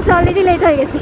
ক্লাসে already late হয়ে গেছি।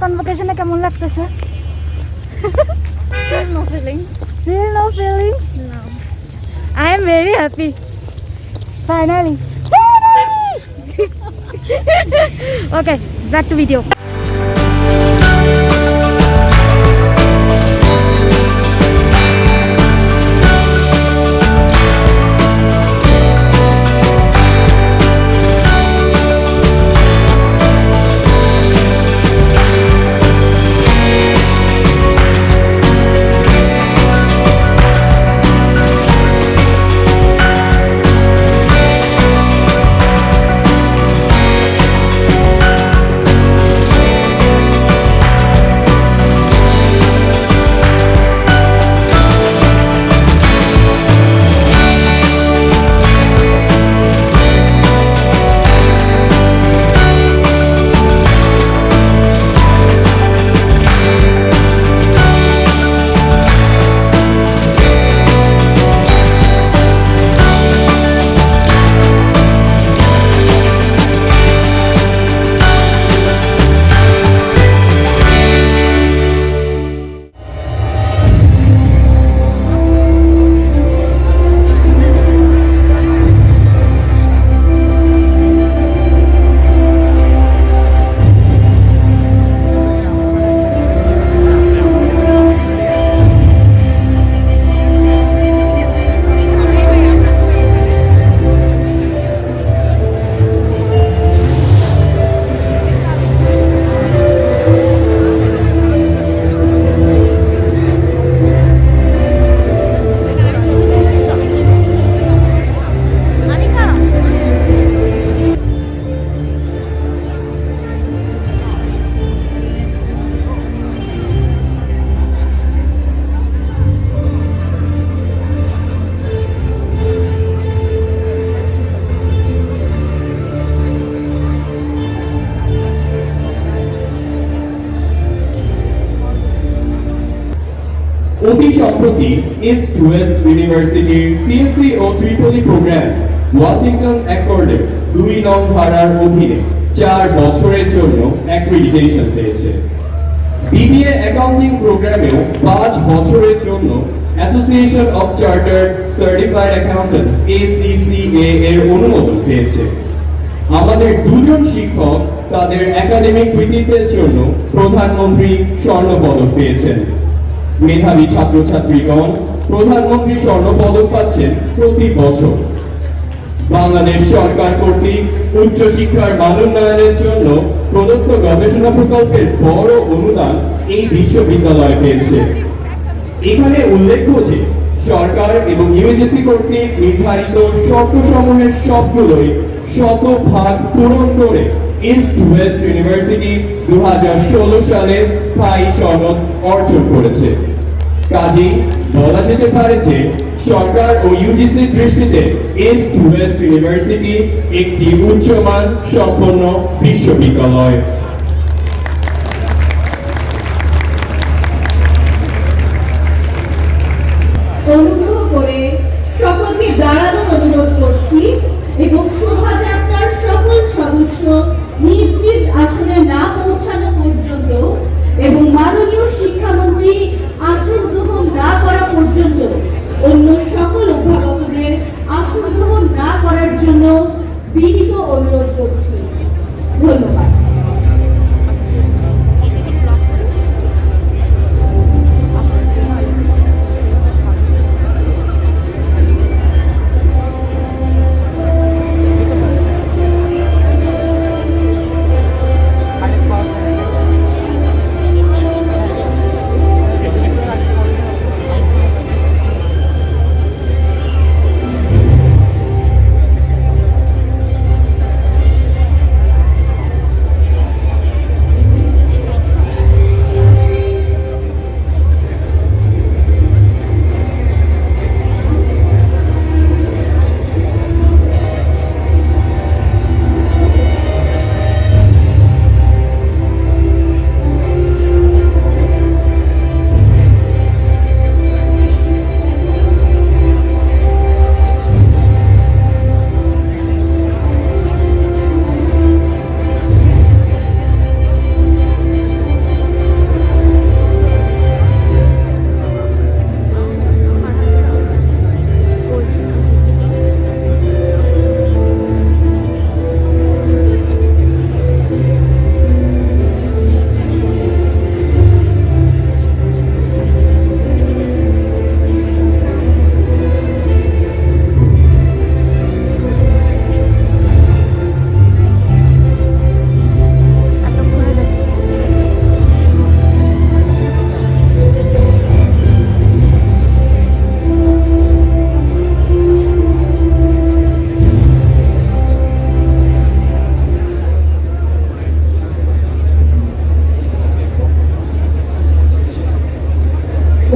কনভোকেশনে কেমন লাগতেছে? Still no feelings. Still no feelings? No. I am very happy. Finally. Okay, back to video. অতি সম্প্রতি ইস্ট ওয়েস্ট ইউনিভার্সিটির সিএসসি ও ট্রিপলি প্রোগ্রাম ওয়াশিংটন অ্যাকর্ডে 2 নং ধারার অধীনে 4 বছরের জন্য অ্যাক্রিডিটেশন পেয়েছে। বিবিএ অ্যাকাউন্টিং প্রোগ্রামেও 5 বছরের জন্য association of chartered certified accountants ACCA এর অনুমোদন পেয়েছে। আমাদের দুজন শিক্ষক তাদের একাডেমিক কৃতিত্বের জন্য প্রধানমন্ত্রী স্বর্ণ পদক পেয়েছেন। মেধাবী ছাত্রছাত্রীগণ প্রধানমন্ত্রী স্বর্ণ পদক পাচ্ছেন প্রতি বছর। বাংলাদেশ সরকার কর্তৃক উচ্চশিক্ষার মানোন্নয়নের জন্য প্রদত্ত গবেষণা প্রকল্পের বড় অনুদান এই বিশ্ববিদ্যালয় পেয়েছে। এখানে উল্লেখ্য যে সরকার এবং ইউজিসি কর্তৃক নির্ধারিত শর্তসমূহের সবগুলোই শতভাগ পূরণ করে ইস্ট ওয়েস্ট ইউনিভার্সিটি 2016 সালে স্থায়ী সনদ অর্জন করেছে। কাজেই বলা যেতে পারে যে সরকার ও ইউজিসির দৃষ্টিতে ইস্ট ওয়েস্ট ইউনিভার্সিটি একটি উচ্চমান সম্পন্ন বিশ্ববিদ্যালয়। অনুগ্রহ করে সকলকে দাঁড়ানোর অনুরোধ করছি এবং শোভাযাত্রার সকল সদস্য নিজ নিজ আসনে না পৌঁছানো পর্যন্ত এবং মাননীয় শিক্ষামন্ত্রী আসন গ্রহণ না করা পর্যন্ত অন্য সকল অভিভাবকদের আসন গ্রহণ না করার জন্য বিনীত অনুরোধ করছি। ধন্যবাদ।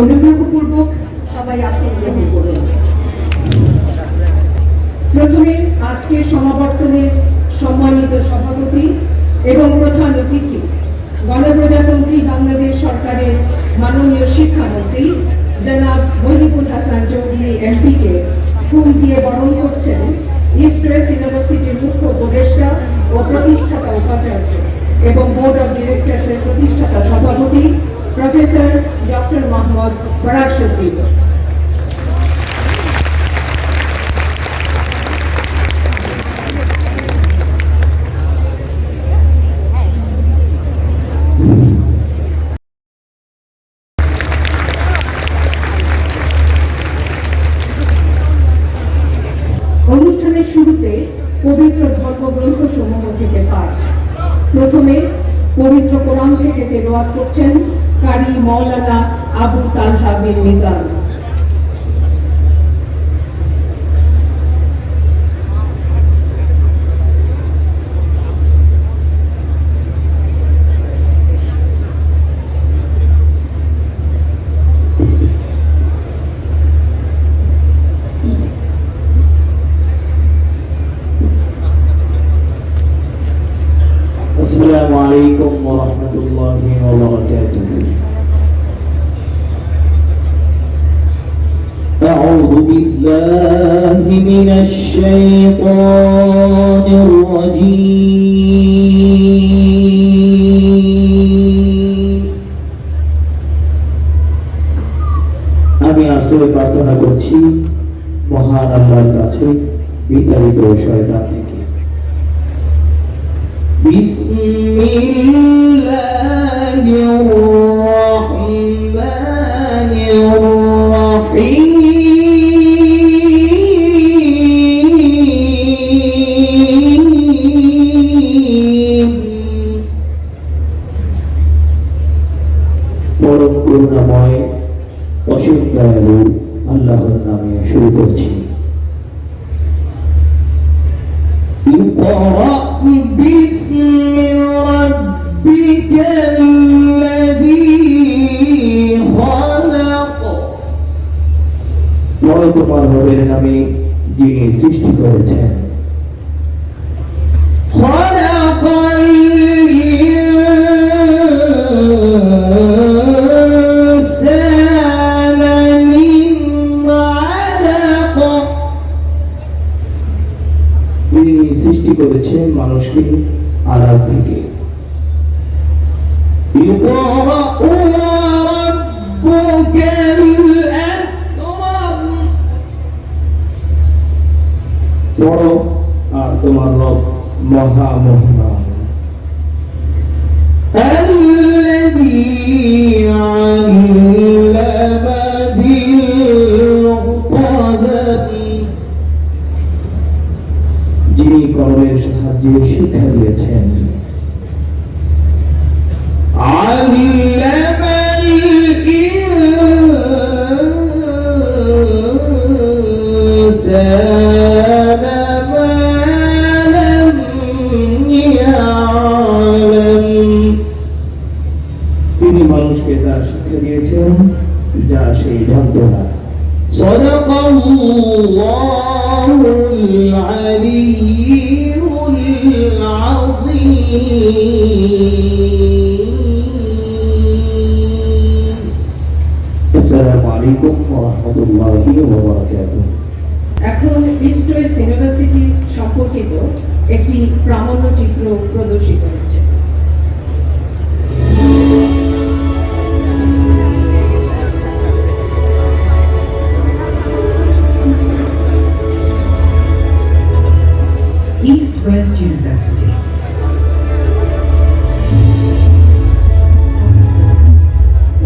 অনুগ্রহপূর্বক সবাই আসন গ্রহণ করুন। প্রথমে আজকের সমাবর্তনের সম্মানিত সভাপতি এবং প্রধান অতিথি গণপ্রজাতন্ত্রী বাংলাদেশ সরকারের মাননীয় শিক্ষামন্ত্রী জনাব মহিবুল হাসান চৌধুরী এমপিকে ফুল দিয়ে বরণ করছেন ইস্ট ওয়েস্ট ইউনিভার্সিটির মুখ্য উপদেষ্টা ও প্রতিষ্ঠাতা উপাচার্য এবং বোর্ড অব ডিরেক্টরসের প্রতিষ্ঠাতা সভাপতি প্রফেসর ডক্টর মোহাম্মদ ফরাদ শফিক। অনুষ্ঠানের শুরুতে পবিত্র ধর্মগ্রন্থ সমূহ থেকে পাঠ। প্রথমে পবিত্র কোরআন থেকে তেলাওয়াত করছেন কারি মাওলানা আবু তালহা বিন মিজান। السلام عليكم ورحمة الله وبركاته. أعوذ بالله من الشيطان الرجيم. আমি আসলে প্রার্থনা করছি মহান আল্লাহর কাছে বিতাড়িত শয়তান থেকে। বিসমিল্লাহির রহমানির রহিম। পরম করুণাময় অসীম দয়ালু আল্লাহর নামে শুরু করছি। ইকরা বিসমি সকলের নামে যিনি সৃষ্টি করেছেন। খলাকাল ইনসানা মিন আলাক, তিনি সৃষ্টি করেছেন মানুষকে আলাদা থেকে। ইকরা রাব্বুকাল আকরাম, পড়ো আর তোমার রব মহা মহিমান। আল্লাযী আল্লামা বিল কলম, যিনি কলমের সাহায্যে শিক্ষা দিয়েছেন। আল্লামাল ইনসানা মা লাম ইয়ালাম, তিনি মানুষকে তার শিক্ষা দিয়েছেন যা সে জানত না। সাদাকাল্লাহুল আলিয়্যুল আযীম। আসসালামু আলাইকুম ওয়া রাহমাতুল্লাহি ওয়া বারাকাতুহু। এখন ইস্ট ওয়েস্ট ইউনিভার্সিটি সম্পর্কিত একটি প্রামাণ্যচিত্র প্রদর্শিত হচ্ছে। East West University.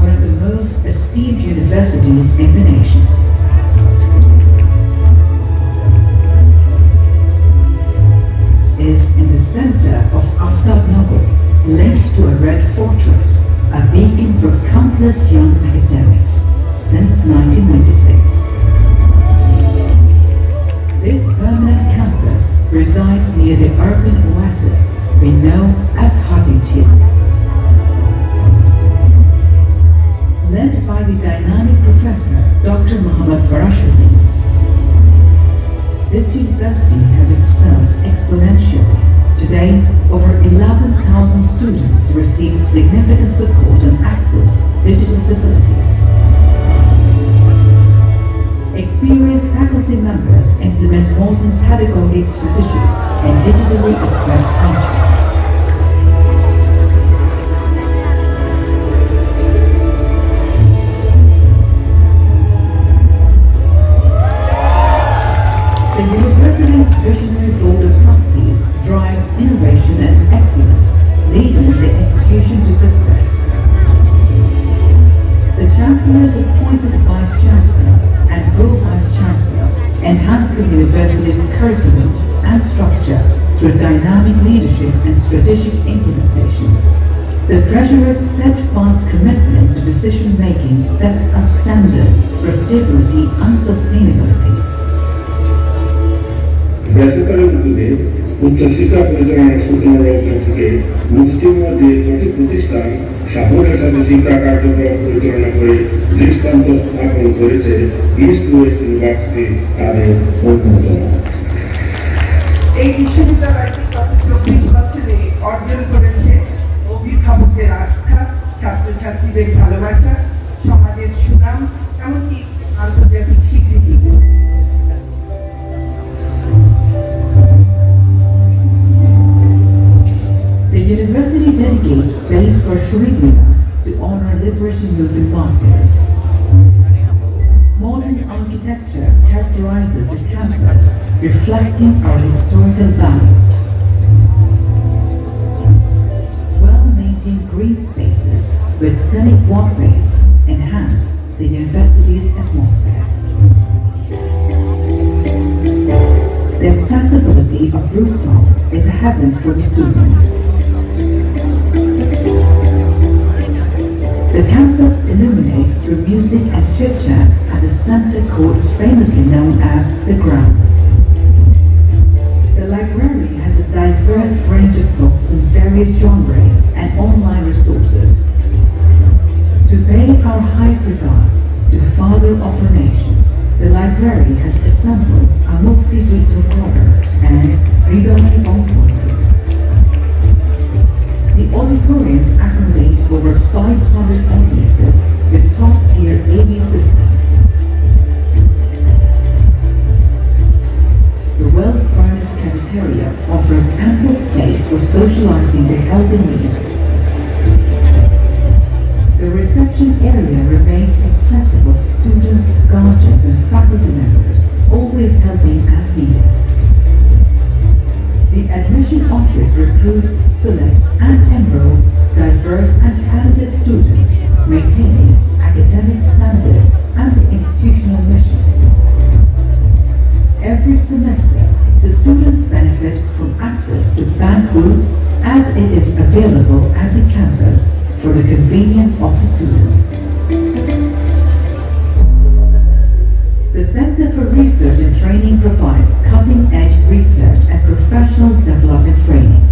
One of the most esteemed universities in the nation. Is in the center of Aftabnagar, linked to a red fortress, a beacon for countless young academics since 1996. This permanent campus resides near the urban oasis we know as Hattijir. Led by the dynamic professor Dr. Muhammad Farashuddin, this university has excelled exponentially. Today, over 11,000 students receive significant support and access digital facilities. Experienced faculty members implement modern pedagogic strategies in digitally equipped classrooms. The university's visionary board of trustees drives innovation and excellence, leading the institution to success. The Chancellor's appointed Vice-Chancellor and Pro-Vice-Chancellor enhance the university's curriculum and structure through dynamic leadership and strategic implementation. The Treasurer's steadfast commitment to decision-making sets a standard for stability and sustainability. বেসরকারি উদ্যোগে উচ্চশিক্ষা পরিচালনার সূচনা লগ্ন থেকে মুষ্টির মধ্যে প্রতি প্রতিষ্ঠান সাফল্যের সাথে শিক্ষা কার্যক্রম পরিচালনা করে দৃষ্টান্ত স্থাপন করেছে ইস্ট ওয়েস্ট ইউনিভার্সিটি তাদের অন্যতম। এই বিশ্ববিদ্যালয়টি গত 24 বছরে অর্জন করেছে অভিভাবকদের আস্থা, ছাত্রছাত্রীদের ভালোবাসা, সমাজের সুনাম, এমনকি আন্তর্জাতিক স্বীকৃতি। The university dedicates space for Shaheed Minar to honor liberation movement martyrs. Modern architecture characterizes the campus, reflecting our historical values. Well-maintained green spaces with scenic walkways enhance the university's atmosphere. The accessibility of rooftop is a heaven for the students. The campus illuminates through music and chit-chats at the center court famously known as the Ground. The library has a diverse range of books in various genres and online resources. To pay our highest regards to the father of our nation, the library has assembled a Mukti Juddha Corner and Hridoye Bangabandhu. The auditoriums accommodate over 500 audiences with top-tier AV systems. The well-furnished cafeteria offers ample space for socializing the healthy meals. The reception area remains accessible to students, guardians, and faculty members, always helping as needed. The admission office recruits, selects, and enrolls diverse and talented students, maintaining academic standards and the institutional mission. Every semester, the students benefit from access to band booths as it is available at the campus for the convenience of the students. The Center for Research and Training provides cutting-edge research and professional development training.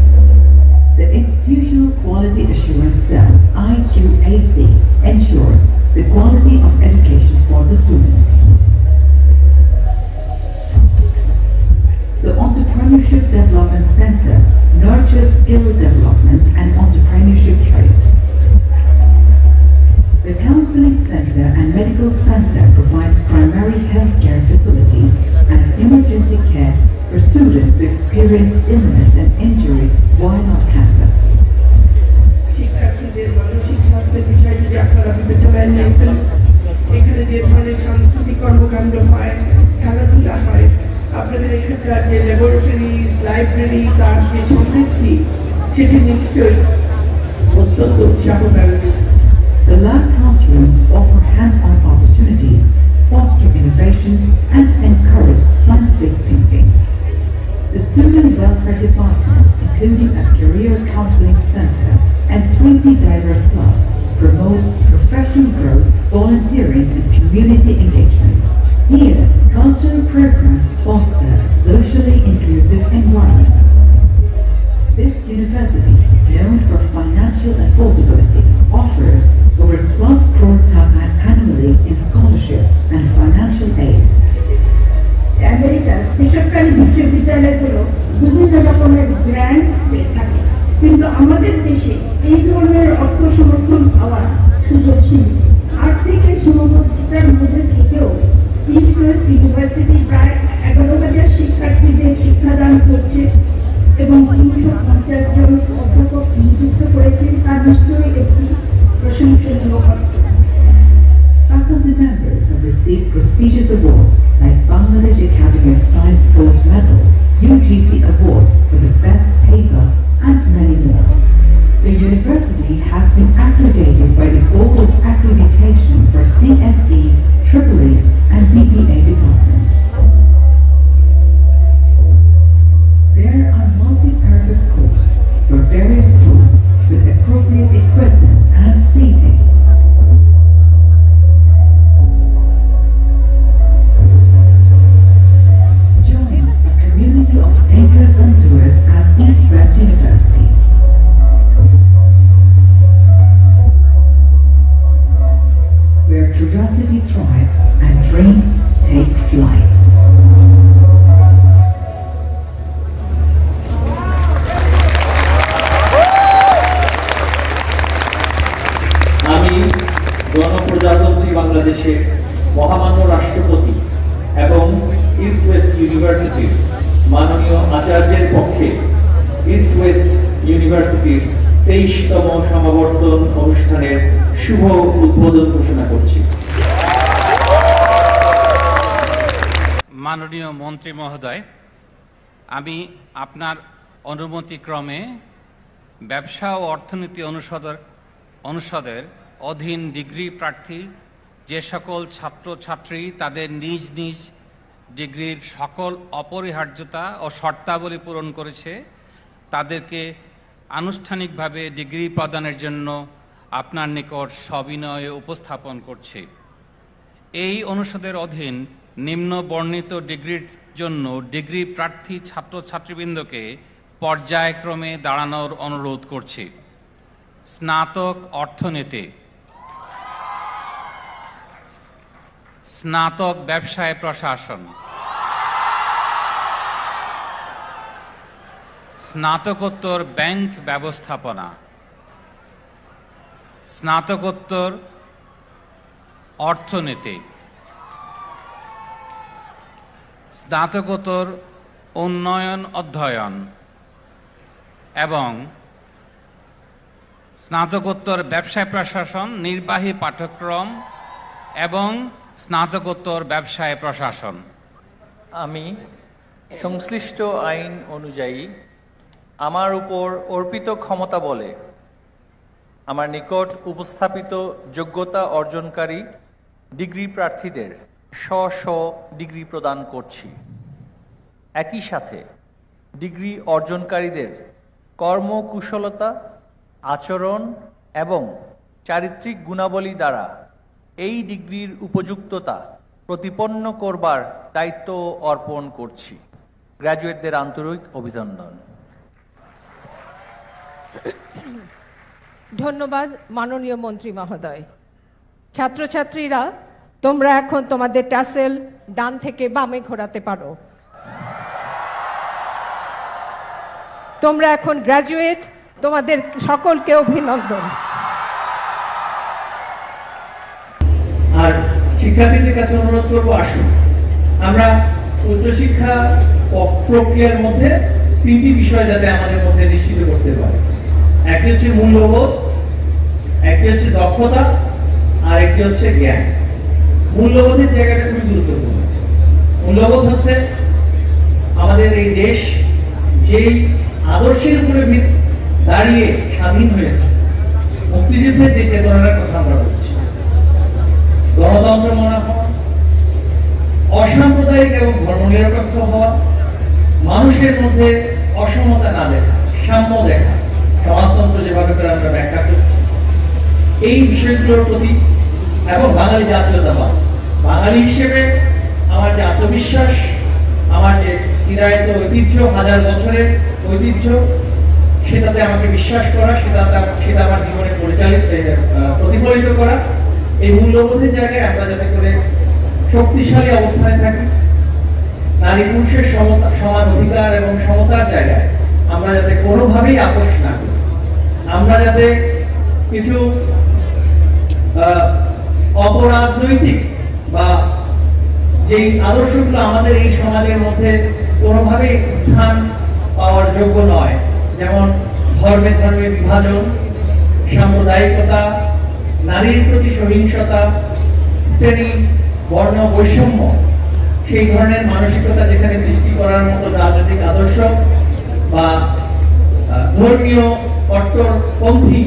The Institutional Quality Assurance Cell, IQAC, ensures the quality of education for the students. The Entrepreneurship Development Center nurtures skill development and entrepreneurship traits. The Counseling Center and Medical Center provides primary healthcare facilities and emergency care for students who experience illness and injuries while on campus. শিক্ষার্থীদের মানসিক স্বাস্থ্যের বিষয়টি যে আপনারা বিবেচনায় নিয়েছেন, এখানে যে ধরনের সাংস্কৃতিক কর্মকাণ্ড হয়, খেলাধুলা হয়, আপনাদের এখানকার যে ল্যাবরেটরিজ, লাইব্রেরি, তার যে সমৃদ্ধি, সেটি নিশ্চয়ই অত্যন্ত উৎসাহব্যঞ্জক। The lab classrooms offer hands-on opportunities, foster innovation, and encourage scientific thinking. The Student Welfare Department, including a career counseling center and 20 diverse clubs, promotes professional growth, volunteering, and community engagement. Here, cultural programs foster a socially inclusive environment. This university, known for financial affordability, offers over 12 crore taka annually in scholarships and financial aid. আমেরিকার বেসরকারি বিশ্ববিদ্যালয়গুলো বিভিন্ন রকমের grant পেয়ে থাকে, কিন্তু আমাদের দেশে এই ধরনের অর্থ সমর্থন পাওয়ার সুযোগ সীমিত। আর্থিক সীমাবদ্ধতার মধ্যে থেকেও ইস্ট ওয়েস্ট ইউনিভার্সিটি প্রায় 11,000 শিক্ষার্থীদের শিক্ষাদান করছে এবং 350 জন অধ্যাপক নিযুক্ত করেছে। তার নিশ্চয়ই একটি প্রশংসনীয় অর্থ। Faculty members have received prestigious awards like Bangladesh Academy of Science Gold Medal, UGC Award for the Best Paper, and many more. The university has been accredited by the Board of Accreditation for CSE, AAA, and BBA departments. There are multi-purpose courts for various sports with appropriate equipment and seating. Join a community of thinkers and doers at East West University. Where curiosity thrives and dreams take flight. আমি গণপ্রজাতন্ত্রী বাংলাদেশের মহামান্য রাষ্ট্রপতি এবং east West ইউনিভার্সিটির মাননীয় আচার্যের পক্ষে east West ইউনিভার্সিটির 23তম সমাবর্তন অনুষ্ঠানের শুভ উদ্বোধন ঘোষণা করছি। মাননীয় মন্ত্রী মহোদয়, আমি আপনার অনুমতিক্রমে ব্যবসা ও অর্থনীতি অনুষদের অধীন ডিগ্রি প্রার্থী যে সকল ছাত্রছাত্রী তাদের নিজ নিজ ডিগ্রির সকল অপরিহার্যতা ও শর্তাবলী পূরণ করেছে, তাদেরকে আনুষ্ঠানিকভাবে ডিগ্রি প্রদানের জন্য আপনার নিকট সবিনয়ে উপস্থাপন করছি। এই অনুষদের অধীন নিম্ন বর্ণিত ডিগ্রির জন্য ডিগ্রি প্রার্থী ছাত্রছাত্রীবৃন্দকে পর্যায়ক্রমে দাঁড়ানোর অনুরোধ করছি। স্নাতক অর্থনীতি, স্নাতক ব্যবসায় প্রশাসন, স্নাতকোত্তর ব্যাংক ব্যবস্থাপনা, স্নাতকোত্তর অর্থনীতি, স্নাতকোত্তর উন্নয়ন অধ্যয়ন এবং স্নাতকোত্তর ব্যবসায় প্রশাসন নির্বাহী পাঠ্যক্রম এবং স্নাতকোত্তর ব্যবসায় প্রশাসন। আমি সংশ্লিষ্ট আইন অনুযায়ী আমার উপর অর্পিত ক্ষমতা বলে আমার নিকট উপস্থাপিত যোগ্যতা অর্জনকারী ডিগ্রি প্রার্থীদের স্ব ডিগ্রি প্রদান করছি। একই সাথে ডিগ্রি অর্জনকারীদের কর্মকুশলতা, আচরণ এবং চারিত্রিক গুণাবলী দ্বারা এই ডিগ্রির উপযুক্ততা প্রতিপন্ন করবার দায়িত্ব অর্পণ করছি। গ্র্যাজুয়েটদের আন্তরিক অভিনন্দন। ধন্যবাদ মাননীয় মন্ত্রী মহোদয়। ছাত্রছাত্রীরা, তোমরা এখন তোমাদের ট্যাসেল ডান থেকে বামে ঘোরাতে পারো। তোমরা এখন গ্র্যাজুয়েট, তোমাদের সকলকে অভিনন্দন। আর শিক্ষার্থীদের কাছে অনুরোধ করবো, আসুন আমরা উচ্চশিক্ষা প্রক্রিয়ার মধ্যে তিনটি বিষয় যাতে আমাদের মধ্যে নিশ্চিত করতে পারি। একটি হচ্ছে মূল্যবোধ, একটি হচ্ছে দক্ষতা, আর একটি হচ্ছে জ্ঞান। মূল্যবোধের জায়গাটা খুবই গুরুত্বপূর্ণ। মূল্যবোধ হচ্ছে আমাদের এই দেশ যেই আদর্শের উপরে দাঁড়িয়ে স্বাধীন হয়েছে, মুক্তিযুদ্ধের যে চেতনার কথা আমরা বলছি, গণতন্ত্র মনা হওয়া, অসাম্প্রদায়িক এবং ধর্মনিরপেক্ষ হওয়া, মানুষের মধ্যে অসমতা না দেখা, সাম্য দেখা, সমাজতন্ত্র যেভাবে করে আমরা ব্যাখ্যা করছি, এই বিষয়গুলোর প্রতি এবং বাঙালি জাতীয়তাবাদ, বাঙালি হিসেবে আমার যে আত্মবিশ্বাস, আমার যে চিরায়ত ঐতিহ্য, হাজার বছরের ঐতিহ্য, সেটাতে আমাকে বিশ্বাস করা, সেটা আমার জীবনে প্রতিফলিত করা, এই মূল্যবোধের জায়গায় আমরা যাতে করে শক্তিশালী অবস্থানে থাকি, নারী পুরুষের সমান অধিকার এবং সমতার জায়গায় আমরা যাতে কোনোভাবেই আপোষ না করি, আমরা যাতে কিছু অপরাজনৈতিক বা যেই আদর্শগুলো আমাদের এই সমাজের মধ্যে কোনোভাবেই স্থান পাওয়ার যোগ্য নয়, যেমন ধর্মে ধর্মে বিভাজন, সাম্প্রদায়িকতা, নারীর প্রতি সহিংসতা, শ্রেণী বর্ণ বৈষম্য, সেই ধরনের মানসিকতা যেখানে সৃষ্টি করার মতো রাজনৈতিক আদর্শ বা ধর্মীয় কট্টরপন্থী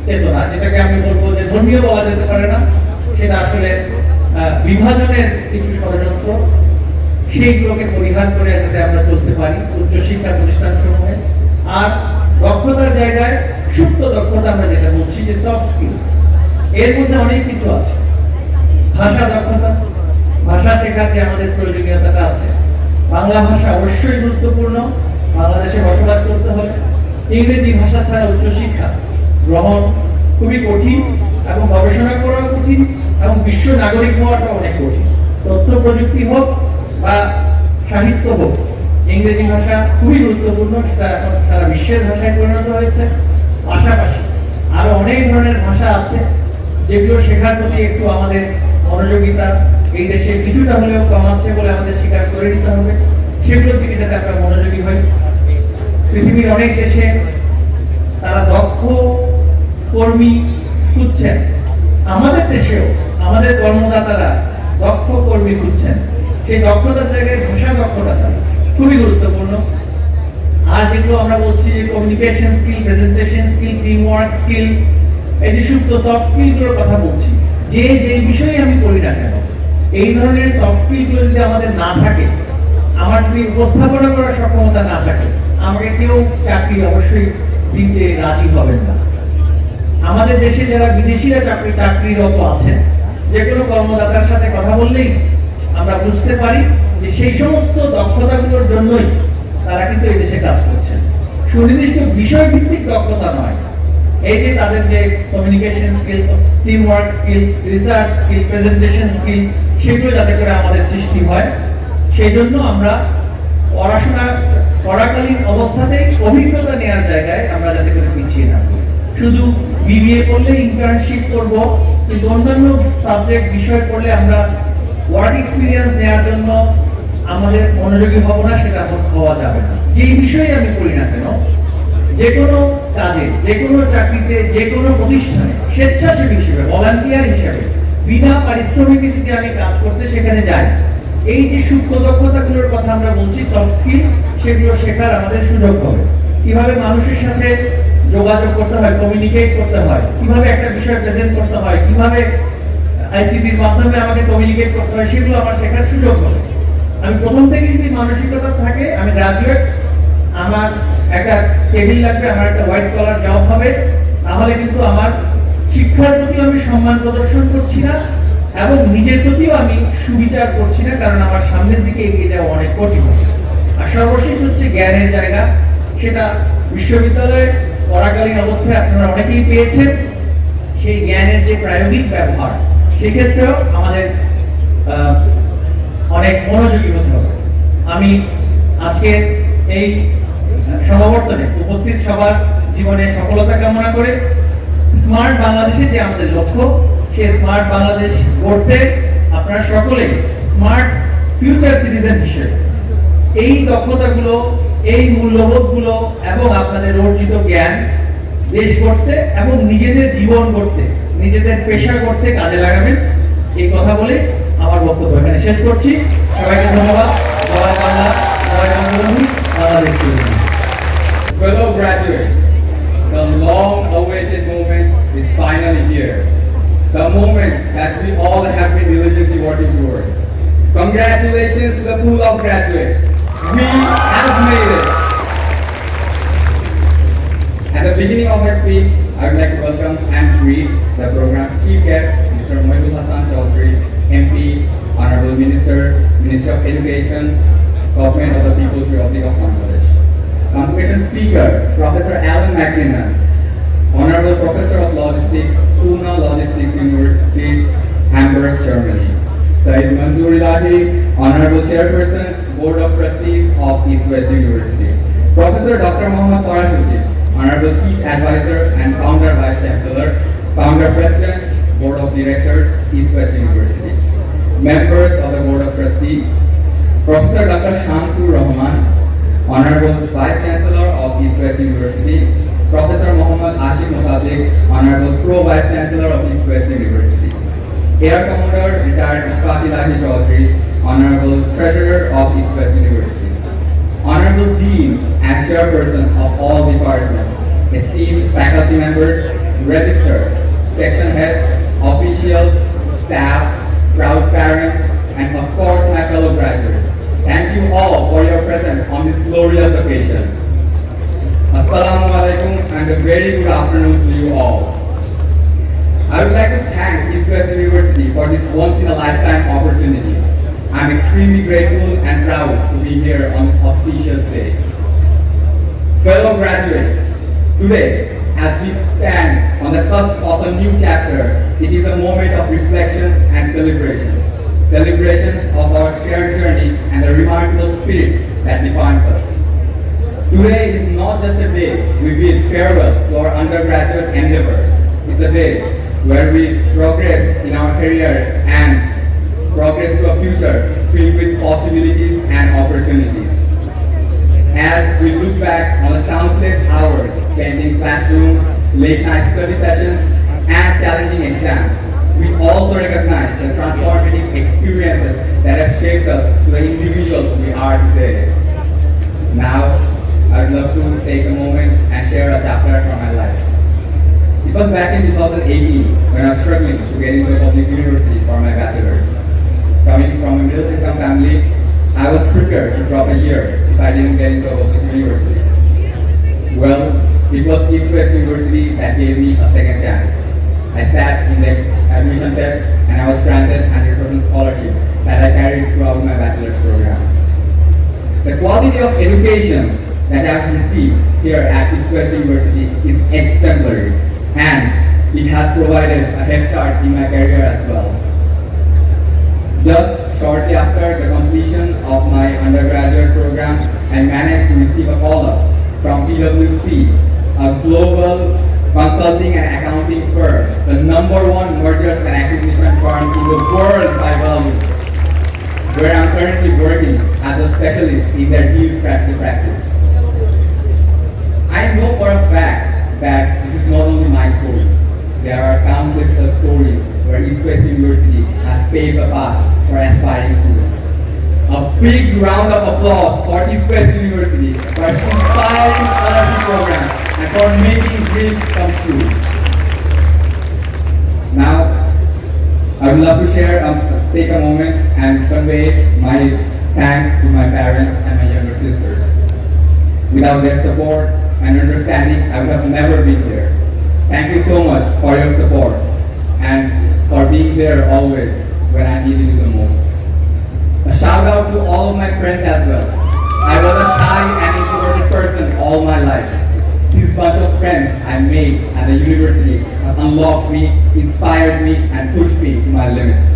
চেতনা, যেটাকে আমি বলবো যে ধর্মীয় বলা যেতে পারে না, সেটা আসলে বিভাজনের কিছু ষড়যন্ত্র, সেইগুলোকে পরিহার করে যাতে আমরা চলতে পারি উচ্চশিক্ষা প্রতিষ্ঠান সমূহে। আর দক্ষতার জায়গায় সুপ্ত দক্ষতা আমরা যেটা বলছি যে সফট স্কিলস, এর মধ্যে অনেক কিছু আছে। ভাষা দক্ষতা, ভাষা শেখার যে আমাদের প্রয়োজনীয়তাটা আছে, বাংলা ভাষা অবশ্যই গুরুত্বপূর্ণ। বাংলাদেশে বসবাস করতে হলে ইংরেজি ভাষা ছাড়া উচ্চশিক্ষা গ্রহণ খুবই কঠিন এবং গবেষণা করাও কঠিন এবং বিশ্ব নাগরিক হওয়াটা অনেক কঠিন। তথ্য প্রযুক্তি হোক বা সাহিত্য হোক, ইংরেজি ভাষা খুবই গুরুত্বপূর্ণ, সেটা এখন সারা বিশ্বের ভাষায় পরিণত হয়েছে। পাশাপাশি আরো অনেক ধরনের ভাষা আছে যেগুলো শেখার প্রতি একটু আমাদের মনোযোগিতা এই দেশে কিছুটা হলেও কম আছে বলে আমাদের স্বীকার করে নিতে হবে। সেগুলোর দিকে যাতে আমরা মনোযোগী হই। পৃথিবীর অনেক দেশে তারা দক্ষ কর্মী খুঁজছেন, আমাদের দেশেও আমাদের কর্মদাতারা দক্ষ কর্মী খুঁজছেন। সেই দক্ষতার জায়গায় ভাষা দক্ষতা খুবই গুরুত্বপূর্ণ। আর যেগুলো আমরা বলছি যে communication skill, presentation skill, team work skill, এই যে সুপ্ত সফট স্কিলগুলোর কথা বলছি, যে বিষয়ে আমি পড়ি না কেন, এই ধরনের সফট স্কিলগুলো যদি আমাদের না থাকে, আমার যদি উপস্থাপনা করার সক্ষমতা না থাকে, আমাকে কেউ চাকরি অবশ্যই দিতে রাজি হবেন না। আমাদের দেশে যারা বিদেশিরা চাকরিরত আছেন, যে কোনো কর্মদাতার সাথে কথা বললেই আমরা বুঝতে পারি যে সেই সমস্ত দক্ষতাগুলোর জন্যই তারা কিন্তু এই দেশে কাজ করছেন। সুনির্দিষ্ট বিষয় ভিত্তিক দক্ষতা নয়, এই যে তাদের যে communication skill, team work skill, research skill, presentation skill, সেগুলো যাতে করে আমাদের সৃষ্টি হয়, সেই জন্য আমরা পড়াশোনা পড়াকালীন অবস্থাতেই অভিজ্ঞতা নেওয়ার জায়গায় আমরা যাতে করে পিছিয়ে না পড়ি। শুধু বিবিএ পড়লে ইন্টার্নশিপ করব, কিন্তু অন্যান্য সাবজেক্ট বিষয় পড়লে আমরা ওয়ার্ক এক্সপিরিয়েন্স নেওয়ার জন্য আমাদের মনোযোগী হব না, সেটা হওয়া যাবে না। যেই বিষয়ে আমি করি না কেন, যে কোনো কাজে, যে কোনো চাকরিতে, যে কোনো প্রতিষ্ঠানে স্বেচ্ছাসেবী হিসেবে, ভলান্টিয়ার হিসেবে বিনা পারিশ্রমিকে যদি আমি কাজ করতে সেখানে যাই, এই যে সূক্ষ্ম দক্ষতাগুলোর কথা আমরা বলছি, সফট স্কিল, সেগুলো শেখার আমাদের সুযোগ হবে। কিভাবে মানুষের সাথে যোগাযোগ করতে হয়, কমিউনিকেট করতে হয়, কিভাবে একটা বিষয় প্রেজেন্ট করতে হয়, কিভাবে আইসিটির মাধ্যমে আমাকে কমিউনিকেট করতে হয়, সেগুলো আমার শেখার সুযোগ হবে। আমি প্রথম থেকে যদি মানসিকতা থাকে আমি গ্রাজুয়েট, আমার একটা টেবিল লাগবে, আমার একটা হোয়াইট কলার জব হবে, তাহলে কিন্তু আমার শিক্ষার প্রতি আমি সম্মান প্রদর্শন করছি না এবং নিজের প্রতিও আমি সুবিচার করছি না, কারণ আমার সামনের দিকে এগিয়ে যাওয়া অনেক কঠিন। আর সর্বশেষ হচ্ছে জ্ঞানের জায়গা, সেটা বিশ্ববিদ্যালয়ে পড়াকালীন অবস্থায় আপনারা অনেকেই পেয়েছেন। সেই জ্ঞানের যে প্রায়োগিক ব্যবহার, সেক্ষেত্রেও আমাদের অনেক মনোযোগী হতে হবে। আমি আজকে এই সমাবর্তনে উপস্থিত সবার জীবনে সফলতা কামনা করে স্মার্ট বাংলাদেশের যে আমাদের লক্ষ্য, সেই স্মার্ট বাংলাদেশ গড়তে আপনারা সকলেই স্মার্ট ফিউচার সিটিজেন হিসেবে এই দক্ষতাগুলো, এই মূল্যবোধগুলো এবং আপনাদের অর্জিত জ্ঞান দেশ গড়তে এবং নিজেদের জীবন গড়তে, নিজেদের পেশা করতে কাজে লাগাবেন। এই কথা বলে আমার বক্তব্য এখানে শেষ করছি। সবাইকে ধন্যবাদ। জয় বাংলা, জয় Bangabandhu, Bangladesh. Fellow graduates, the long-awaited moment is finally here. The moment that we all have been diligently working towards. Congratulations to the pool of graduates. We have made it. At the beginning of my speech, I would like to welcome and greet the program's chief guest, Mr. Mohibul Hasan Chaudhry, MP, Honorable Minister, Minister of Education, Government of the People's Republic of Bangladesh. Convocation Speaker, Professor Alan McNamara, Honorable Professor of Logistics, Pune Logistics University, Hamburg, Germany. Saeed Manzoor Ilahi, Honorable Chairperson, Board of Trustees of East West University. Professor Dr. Mohammad Farashuddin, Honorable Chief Advisor and Founder Vice Chancellor, Founder President, Board of Directors, East West University. Members of the Board of Trustees, Professor Dr. Shamsur Rahman, Honorable Vice Chancellor of East West University, Professor Muhammad Ashim Mosaddiq, Honorable Pro Vice Chancellor of East West University. Air Commodore Retired Ishfaq Ilahi Chaudhry, Honorable Treasurer of East West University. Honorable Deans and Chairpersons of all departments, esteemed faculty members, registered, section heads, officials, staff, proud parents, and of course my fellow graduates. Thank you all for your presence on this glorious occasion. Assalamu alaikum and a very good afternoon to you all. I would like to thank East West University for this once-in-a-lifetime opportunity. I'm extremely grateful and proud to be here on this auspicious day. Fellow graduates, today, as we stand on the cusp of a new chapter, it is a moment of reflection and celebration. Celebrations of our shared journey and the remarkable spirit that defines us. Today is not just a day we bid farewell to our undergraduate endeavor. It's a day where we progress in our career and progress to a future filled with possibilities and opportunities. As we look back on the countless hours spent in classrooms, late-night study sessions, and challenging exams, we also recognize the transformative experiences that have shaped us to the individuals we are today. Now, I would love to take a moment and share a chapter from my life. It was back in 2018 when I was struggling to get into a public university for my bachelor's. Coming from a middle-income family, I was prepared to drop a year if I didn't get into a public university. Well, it was East West University that gave me a second chance. I sat in the admission test and I was granted 100% scholarship that I carried throughout my bachelor's program. The quality of education that I have received here at East West University is exemplary, and it has provided a head start in my career as well. Just shortly after the completion of my undergraduate program, I managed to receive a call-up from PwC, a global consulting and accounting firm, the #1 mergers and acquisition firm in the world by volume, where I'm currently working as a specialist in their deal strategy practice. I know for a fact that this is not only my story. There are countless such stories where East West University has paved the path for aspiring students. A big round of applause for East West University for its inspiring scholarship program and for making dreams come true. Now, I would love to take a moment and convey my thanks to my parents and my younger sisters. Without their support and understanding, I would have never been here. Thank you so much for your support and for being there always when I needed you the most. A shout out to all of my friends as well. I was a shy and introverted person all my life. This bunch of friends I made at the university have unlocked me, inspired me, and pushed me to my limits.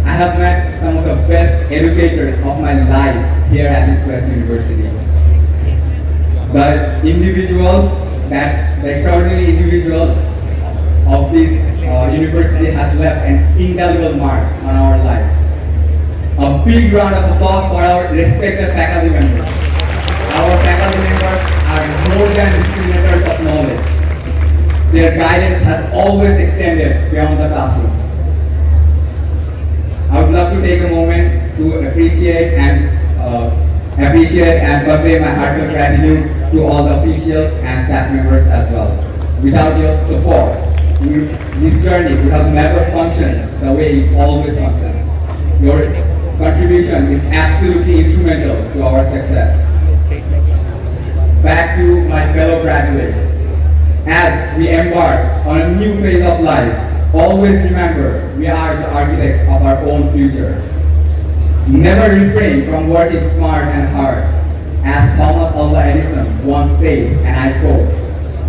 I have met some of the best educators of my life here at East West University. The extraordinary individuals of this university has left an indelible mark on our life. A big round of applause for our respected faculty members. Our faculty members are more than disseminators of knowledge. Their guidance has always extended beyond the classrooms. I would love to take a moment to appreciate and convey my heartfelt gratitude to all the officials and staff members as well. Without your support, this journey would have never functioned the way it always functions. Your contribution is absolutely instrumental to our success. Back to my fellow graduates. As we embark on a new phase of life, always remember we are the architects of our own future. Never refrain from working smart and hard. As Thomas Alva Edison once said, and I quote,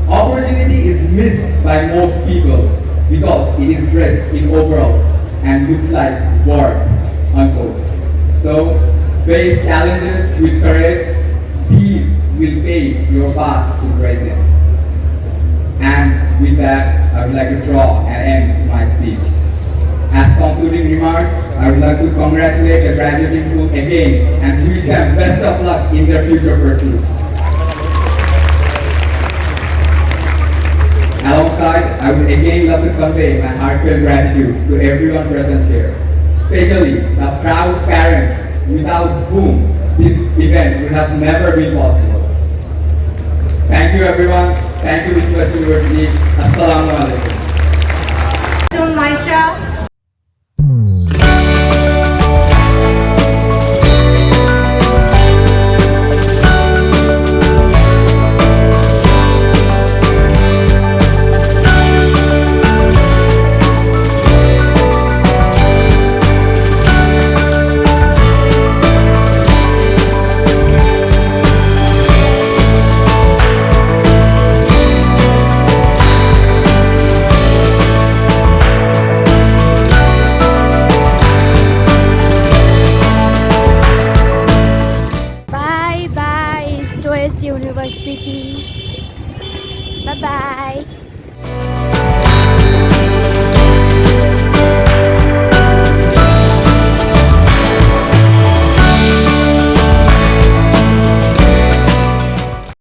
"Opportunity is missed by most people because it is dressed in overalls and looks like work," unquote. So, face challenges with courage. These will pave your path to greatness. And with that, I would like to draw an end to my speech. As concluding remarks, I would like to congratulate the graduating group again and wish them best of luck in their future pursuits. Alongside, I would again love to convey my heartfelt gratitude to everyone present here, especially the proud parents without whom this event would have never been possible. Thank you everyone. Thank you East West University. Assalamu alaikum. University. Bye bye.